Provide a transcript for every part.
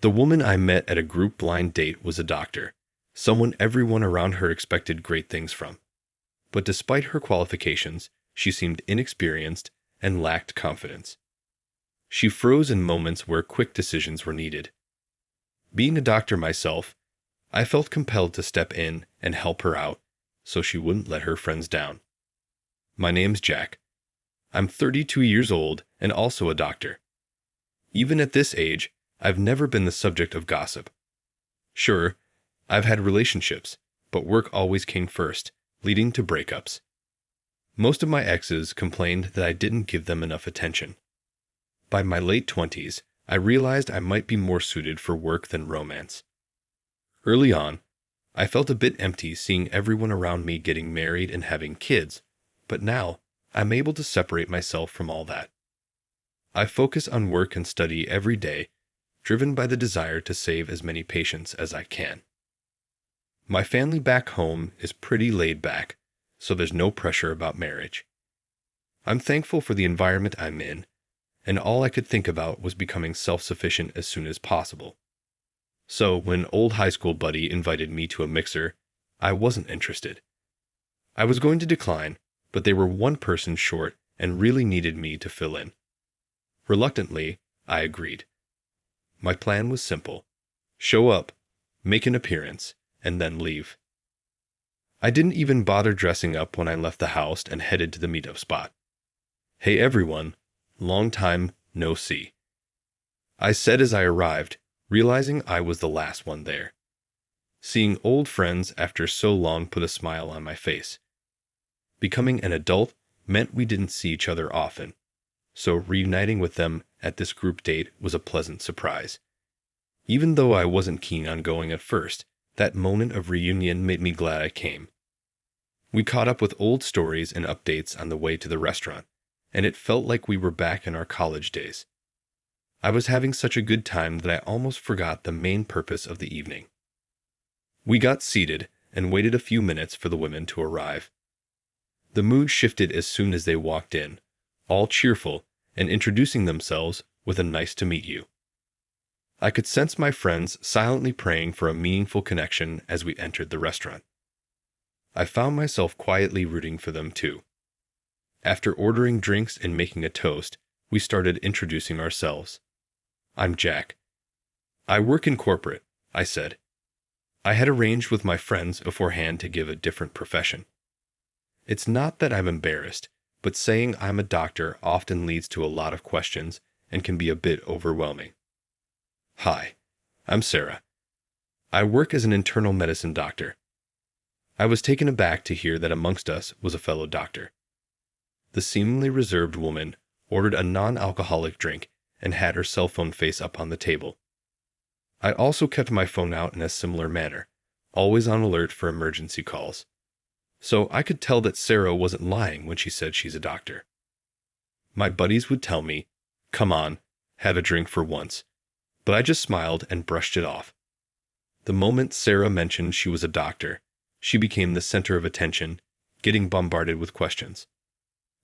The woman I met at a group blind date was a doctor, someone everyone around her expected great things from. But despite her qualifications, she seemed inexperienced and lacked confidence. She froze in moments where quick decisions were needed. Being a doctor myself, I felt compelled to step in and help her out so she wouldn't let her friends down. My name's Jack. I'm 32 years old and also a doctor. Even at this age, I've never been the subject of gossip. Sure, I've had relationships, but work always came first, leading to breakups. Most of my exes complained that I didn't give them enough attention. By my late 20s, I realized I might be more suited for work than romance. Early on, I felt a bit empty seeing everyone around me getting married and having kids, but now I'm able to separate myself from all that. I focus on work and study every day, driven by the desire to save as many patients as I can. My family back home is pretty laid back, so there's no pressure about marriage. I'm thankful for the environment I'm in, and all I could think about was becoming self-sufficient as soon as possible. So when old high school buddy invited me to a mixer, I wasn't interested. I was going to decline, but they were one person short and really needed me to fill in. Reluctantly, I agreed. My plan was simple: show up, make an appearance, and then leave. I didn't even bother dressing up when I left the house and headed to the meetup spot. Hey everyone, long time no see, I said as I arrived, realizing I was the last one there. Seeing old friends after so long put a smile on my face. Becoming an adult meant we didn't see each other often, so reuniting with them at this group date was a pleasant surprise. Even though I wasn't keen on going at first, that moment of reunion made me glad I came. We caught up with old stories and updates on the way to the restaurant, and it felt like we were back in our college days. I was having such a good time that I almost forgot the main purpose of the evening. We got seated and waited a few minutes for the women to arrive. The mood shifted as soon as they walked in, all cheerful and introducing themselves with a "nice to meet you." I could sense my friends silently praying for a meaningful connection as we entered the restaurant. I found myself quietly rooting for them too. After ordering drinks and making a toast, we started introducing ourselves. I'm Jack. I work in corporate, I said. I had arranged with my friends beforehand to give a different profession. It's not that I'm embarrassed, but saying I'm a doctor often leads to a lot of questions and can be a bit overwhelming. Hi, I'm Sarah. I work as an internal medicine doctor. I was taken aback to hear that amongst us was a fellow doctor. The seemingly reserved woman ordered a non-alcoholic drink and had her cell phone face up on the table. I also kept my phone out in a similar manner, always on alert for emergency calls. So I could tell that Sarah wasn't lying when she said she's a doctor. My buddies would tell me, "Come on, have a drink for once," but I just smiled and brushed it off. The moment Sarah mentioned she was a doctor, she became the center of attention, getting bombarded with questions.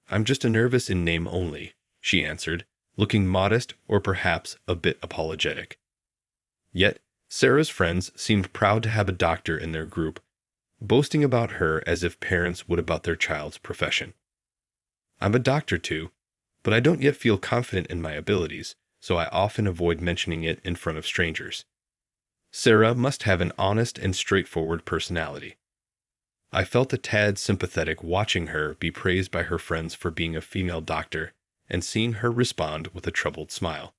"I'm just a nervous in name only," she answered, looking modest or perhaps a bit apologetic. Yet, Sarah's friends seemed proud to have a doctor in their group, boasting about her as if parents would about their child's profession. I'm a doctor too, but I don't yet feel confident in my abilities, so I often avoid mentioning it in front of strangers. Sarah must have an honest and straightforward personality. I felt a tad sympathetic watching her be praised by her friends for being a female doctor and seeing her respond with a troubled smile.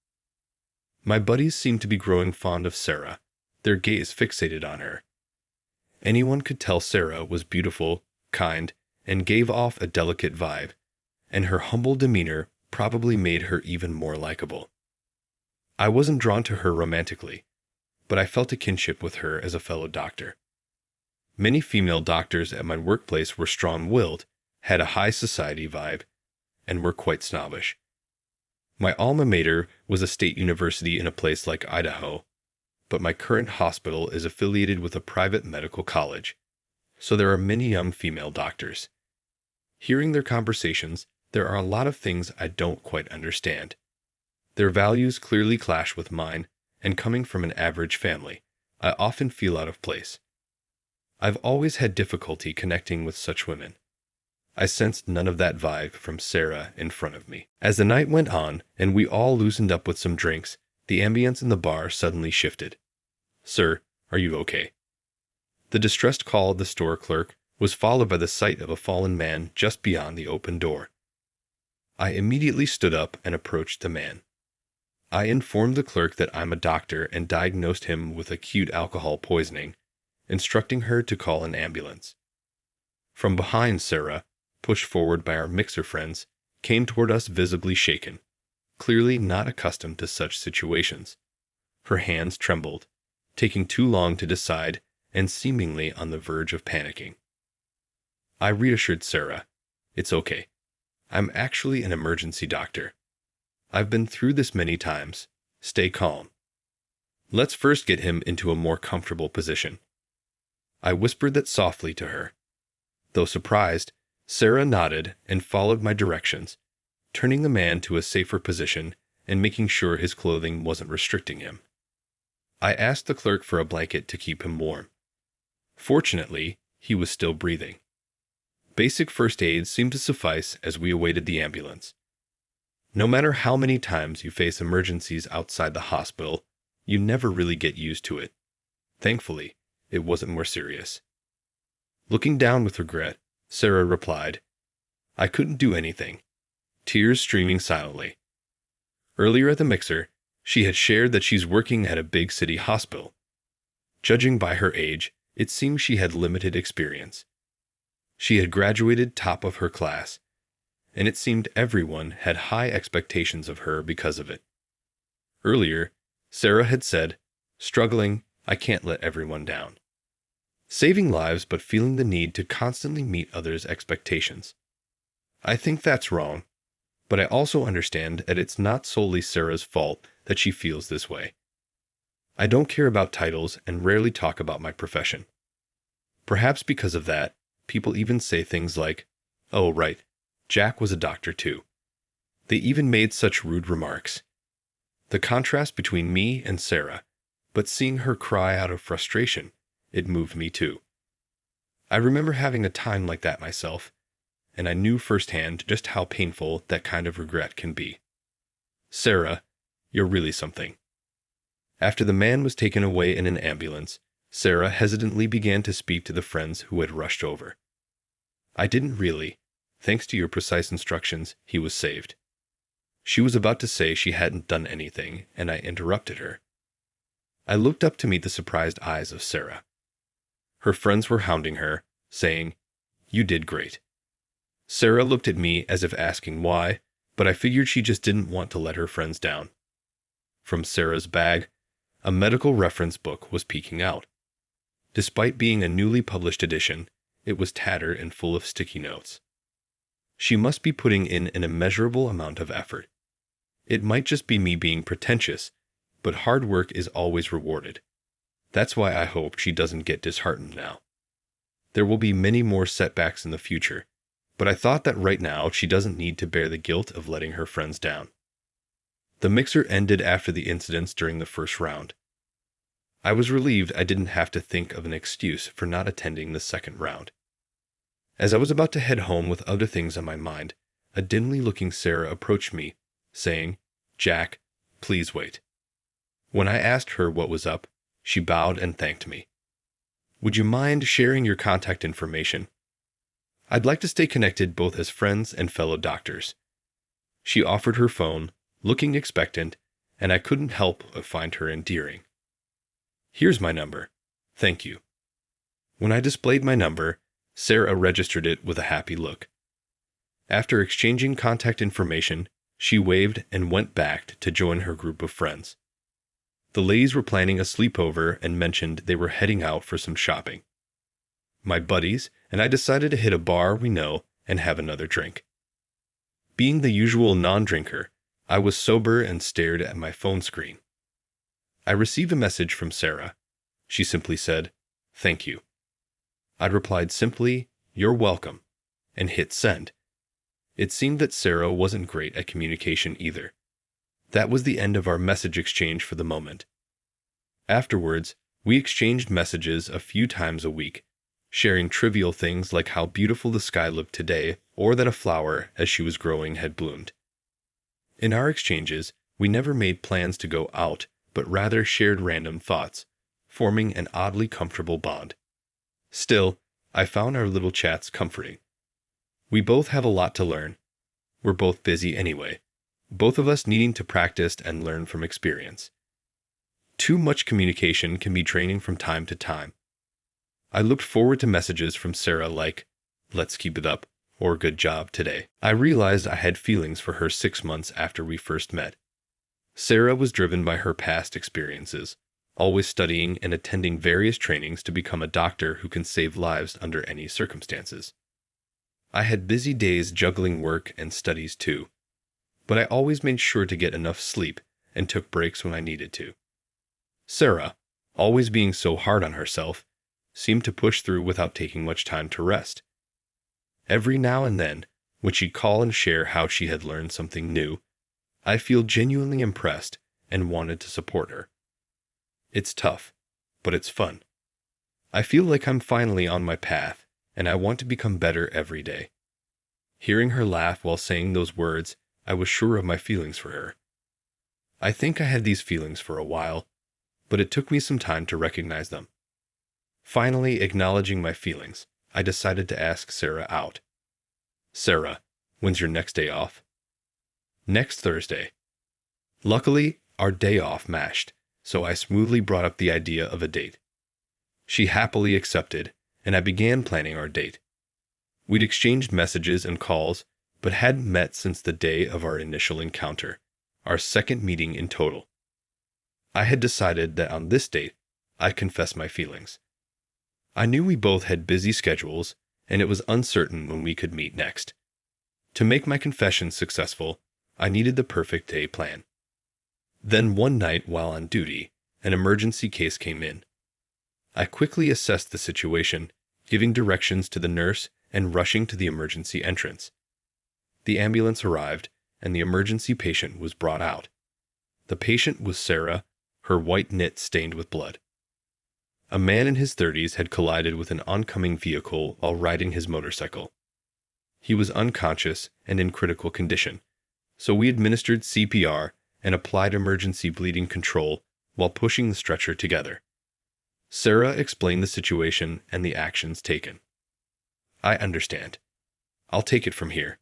My buddies seemed to be growing fond of Sarah, their gaze fixated on her. Anyone could tell Sarah was beautiful, kind, and gave off a delicate vibe, and her humble demeanor probably made her even more likable. I wasn't drawn to her romantically, but I felt a kinship with her as a fellow doctor. Many female doctors at my workplace were strong-willed, had a high society vibe, and were quite snobbish. My alma mater was a state university in a place like Idaho, but my current hospital is affiliated with a private medical college, so there are many young female doctors. Hearing their conversations, there are a lot of things I don't quite understand. Their values clearly clash with mine, and coming from an average family, I often feel out of place. I've always had difficulty connecting with such women. I sensed none of that vibe from Sarah in front of me. As the night went on and we all loosened up with some drinks, the ambience in the bar suddenly shifted. "Sir, are you okay?" The distressed call of the store clerk was followed by the sight of a fallen man just beyond the open door. I immediately stood up and approached the man. I informed the clerk that I'm a doctor and diagnosed him with acute alcohol poisoning, instructing her to call an ambulance. From behind, Sarah, pushed forward by our mixer friends, came toward us visibly shaken, clearly not accustomed to such situations. Her hands trembled, taking too long to decide and seemingly on the verge of panicking. I reassured Sarah, "It's okay. I'm actually an emergency doctor. I've been through this many times. Stay calm. Let's first get him into a more comfortable position." I whispered that softly to her. Though surprised, Sarah nodded and followed my directions, turning the man to a safer position and making sure his clothing wasn't restricting him. I asked the clerk for a blanket to keep him warm. Fortunately, he was still breathing. Basic first aid seemed to suffice as we awaited the ambulance. No matter how many times you face emergencies outside the hospital, you never really get used to it. Thankfully, it wasn't more serious. Looking down with regret, Sarah replied, "I couldn't do anything," tears streaming silently. Earlier at the mixer, she had shared that she's working at a big city hospital. Judging by her age, it seemed she had limited experience. She had graduated top of her class, and it seemed everyone had high expectations of her because of it. Earlier, Sarah had said, "Struggling, I can't let everyone down." Saving lives but feeling the need to constantly meet others' expectations. I think that's wrong, but I also understand that it's not solely Sarah's fault that she feels this way. I don't care about titles and rarely talk about my profession. Perhaps because of that, people even say things like, "Oh, right, Jack was a doctor too." They even made such rude remarks. The contrast between me and Sarah, but seeing her cry out of frustration, it moved me too. I remember having a time like that myself, and I knew firsthand just how painful that kind of regret can be. "Sarah, you're really something." After the man was taken away in an ambulance, Sarah hesitantly began to speak to the friends who had rushed over. "I didn't really. Thanks to your precise instructions, he was saved." She was about to say she hadn't done anything, and I interrupted her. I looked up to meet the surprised eyes of Sarah. Her friends were hounding her, saying, "You did great." Sarah looked at me as if asking why, but I figured she just didn't want to let her friends down. From Sarah's bag, a medical reference book was peeking out. Despite being a newly published edition, it was tattered and full of sticky notes. She must be putting in an immeasurable amount of effort. It might just be me being pretentious, but hard work is always rewarded. That's why I hope she doesn't get disheartened now. There will be many more setbacks in the future, but I thought that right now she doesn't need to bear the guilt of letting her friends down. The mixer ended after the incidents during the first round. I was relieved I didn't have to think of an excuse for not attending the second round. As I was about to head home with other things on my mind, a dimly looking Sarah approached me, saying, "Jack, please wait." When I asked her what was up, she bowed and thanked me. "Would you mind sharing your contact information? I'd like to stay connected both as friends and fellow doctors." She offered her phone, looking expectant, and I couldn't help but find her endearing. "Here's my number. Thank you." When I displayed my number, Sarah registered it with a happy look. After exchanging contact information, she waved and went back to join her group of friends. The ladies were planning a sleepover and mentioned they were heading out for some shopping. My buddies and I decided to hit a bar we know and have another drink. Being the usual non-drinker, I was sober and stared at my phone screen. I received a message from Sarah. She simply said, "Thank you." I replied simply, "You're welcome," and hit send. It seemed that Sarah wasn't great at communication either. That was the end of our message exchange for the moment. Afterwards, we exchanged messages a few times a week, sharing trivial things like how beautiful the sky looked today or that a flower, as she was growing, had bloomed. In our exchanges, we never made plans to go out, but rather shared random thoughts, forming an oddly comfortable bond. Still, I found our little chats comforting. We both have a lot to learn. We're both busy anyway, both of us needing to practice and learn from experience. Too much communication can be draining from time to time. I looked forward to messages from Sarah like, "Let's keep it up," or "Good job today." I realized I had feelings for her 6 months after we first met. Sarah was driven by her past experiences, always studying and attending various trainings to become a doctor who can save lives under any circumstances. I had busy days juggling work and studies too, but I always made sure to get enough sleep and took breaks when I needed to. Sarah, always being so hard on herself, seemed to push through without taking much time to rest. Every now and then, when she'd call and share how she had learned something new, I feel genuinely impressed and wanted to support her. It's tough, but it's fun. I feel like I'm finally on my path, and I want to become better every day. Hearing her laugh while saying those words, I was sure of my feelings for her. I think I had these feelings for a while, but it took me some time to recognize them. Finally, acknowledging my feelings, I decided to ask Sarah out. "Sarah, when's your next day off?" "Next Thursday." Luckily, our day off matched, so I smoothly brought up the idea of a date. She happily accepted, and I began planning our date. We'd exchanged messages and calls, but hadn't met since the day of our initial encounter, our second meeting in total. I had decided that on this date, I'd confess my feelings. I knew we both had busy schedules, and it was uncertain when we could meet next. To make my confession successful, I needed the perfect day plan. Then one night while on duty, an emergency case came in. I quickly assessed the situation, giving directions to the nurse and rushing to the emergency entrance. The ambulance arrived, and the emergency patient was brought out. The patient was Sarah, her white knit stained with blood. A man in his 30s had collided with an oncoming vehicle while riding his motorcycle. He was unconscious and in critical condition, so we administered CPR and applied emergency bleeding control while pushing the stretcher together. Sarah explained the situation and the actions taken. "I understand. I'll take it from here."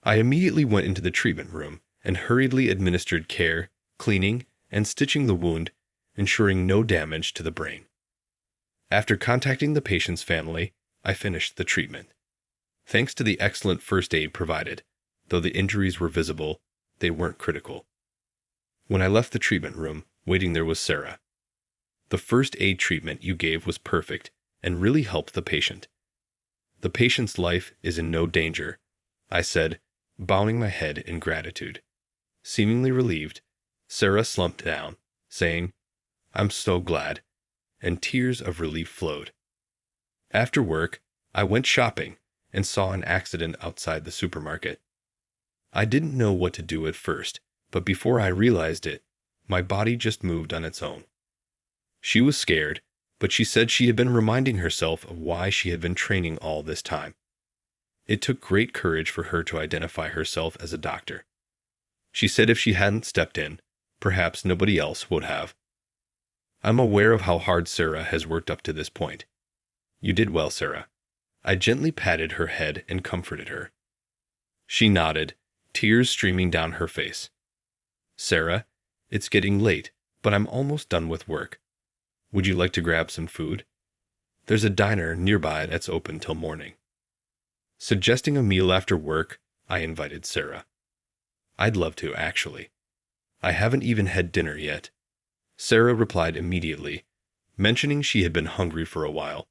I immediately went into the treatment room and hurriedly administered care, cleaning, and stitching the wound, ensuring no damage to the brain. After contacting the patient's family, I finished the treatment. Thanks to the excellent first aid provided, though the injuries were visible, they weren't critical. When I left the treatment room, waiting there was Sarah. "The first aid treatment you gave was perfect and really helped the patient. The patient's life is in no danger," I said, bowing my head in gratitude. Seemingly relieved, Sarah slumped down, saying, "I'm so glad," and tears of relief flowed. After work, I went shopping and saw an accident outside the supermarket. I didn't know what to do at first, but before I realized it, my body just moved on its own. She was scared, but she said she had been reminding herself of why she had been training all this time. It took great courage for her to identify herself as a doctor. She said if she hadn't stepped in, perhaps nobody else would have. I'm aware of how hard Sarah has worked up to this point. "You did well, Sarah." I gently patted her head and comforted her. She nodded, tears streaming down her face. "Sarah, it's getting late, but I'm almost done with work. Would you like to grab some food? There's a diner nearby that's open till morning." Suggesting a meal after work, I invited Sarah. "I'd love to, actually. I haven't even had dinner yet." Sarah replied immediately, mentioning she had been hungry for a while.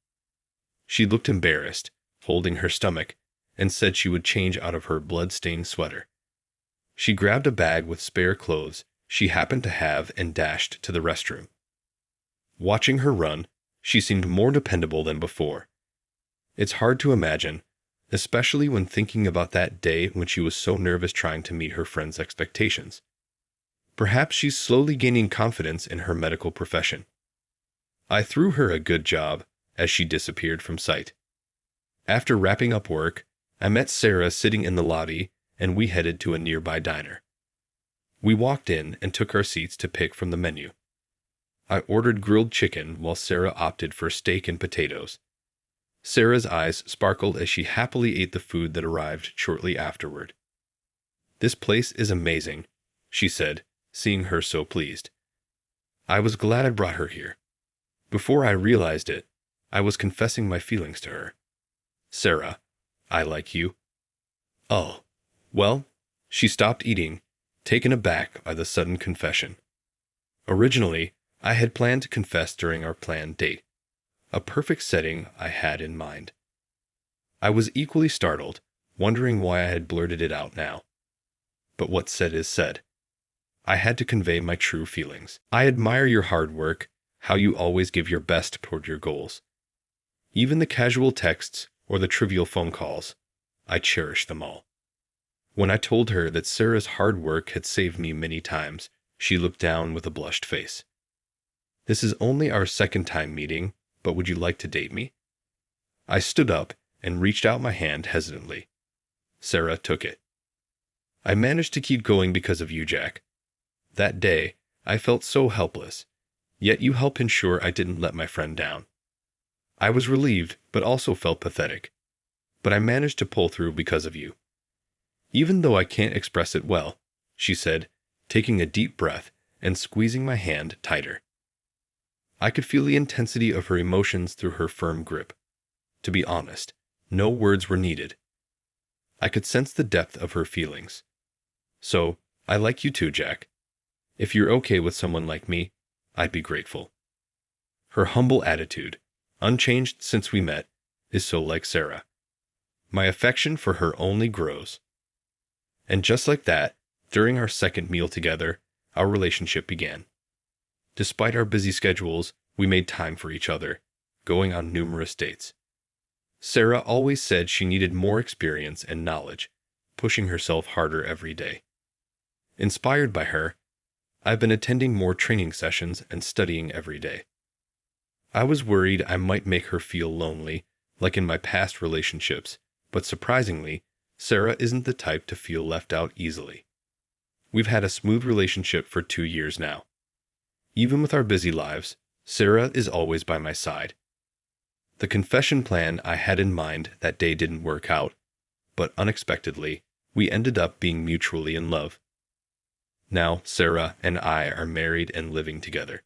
She looked embarrassed, holding her stomach, and said she would change out of her blood-stained sweater. She grabbed a bag with spare clothes she happened to have and dashed to the restroom. Watching her run, she seemed more dependable than before. It's hard to imagine, especially when thinking about that day when she was so nervous trying to meet her friends' expectations. Perhaps she's slowly gaining confidence in her medical profession. I threw her a good job as she disappeared from sight. After wrapping up work, I met Sarah sitting in the lobby and we headed to a nearby diner. We walked in and took our seats to pick from the menu. I ordered grilled chicken while Sarah opted for steak and potatoes. Sarah's eyes sparkled as she happily ate the food that arrived shortly afterward. "This place is amazing," she said, seeing her so pleased. I was glad I brought her here. Before I realized it, I was confessing my feelings to her. "Sarah, I like you." "Oh, well," she stopped eating, taken aback by the sudden confession. Originally, I had planned to confess during our planned date, a perfect setting I had in mind. I was equally startled, wondering why I had blurted it out now. But what's said is said. I had to convey my true feelings. "I admire your hard work, how you always give your best toward your goals. Even the casual texts or the trivial phone calls, I cherish them all." When I told her that Sarah's hard work had saved me many times, she looked down with a blushed face. "This is only our second time meeting, but would you like to date me?" I stood up and reached out my hand hesitantly. Sarah took it. "I managed to keep going because of you, Jack. That day, I felt so helpless, yet you helped ensure I didn't let my friend down. I was relieved, but also felt pathetic. But I managed to pull through because of you. Even though I can't express it well," she said, taking a deep breath and squeezing my hand tighter. I could feel the intensity of her emotions through her firm grip. To be honest, no words were needed. I could sense the depth of her feelings. "So, I like you too, Jack. If you're okay with someone like me, I'd be grateful." Her humble attitude, unchanged since we met, is so like Sarah. My affection for her only grows. And just like that, during our second meal together, our relationship began. Despite our busy schedules, we made time for each other, going on numerous dates. Sarah always said she needed more experience and knowledge, pushing herself harder every day. Inspired by her, I've been attending more training sessions and studying every day. I was worried I might make her feel lonely, like in my past relationships, but surprisingly, Sarah isn't the type to feel left out easily. We've had a smooth relationship for 2 years now. Even with our busy lives, Sarah is always by my side. The confession plan I had in mind that day didn't work out, but unexpectedly, we ended up being mutually in love. Now, Sarah and I are married and living together.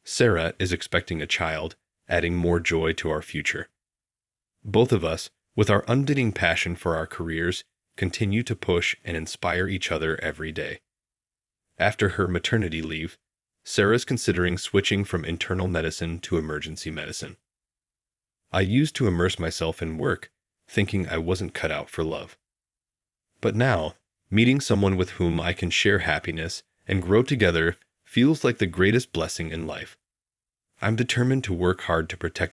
Sarah is expecting a child, adding more joy to our future. Both of us, with our unending passion for our careers, continue to push and inspire each other every day. After her maternity leave, Sarah's considering switching from internal medicine to emergency medicine. I used to immerse myself in work, thinking I wasn't cut out for love. But now, meeting someone with whom I can share happiness and grow together feels like the greatest blessing in life. I'm determined to work hard to protect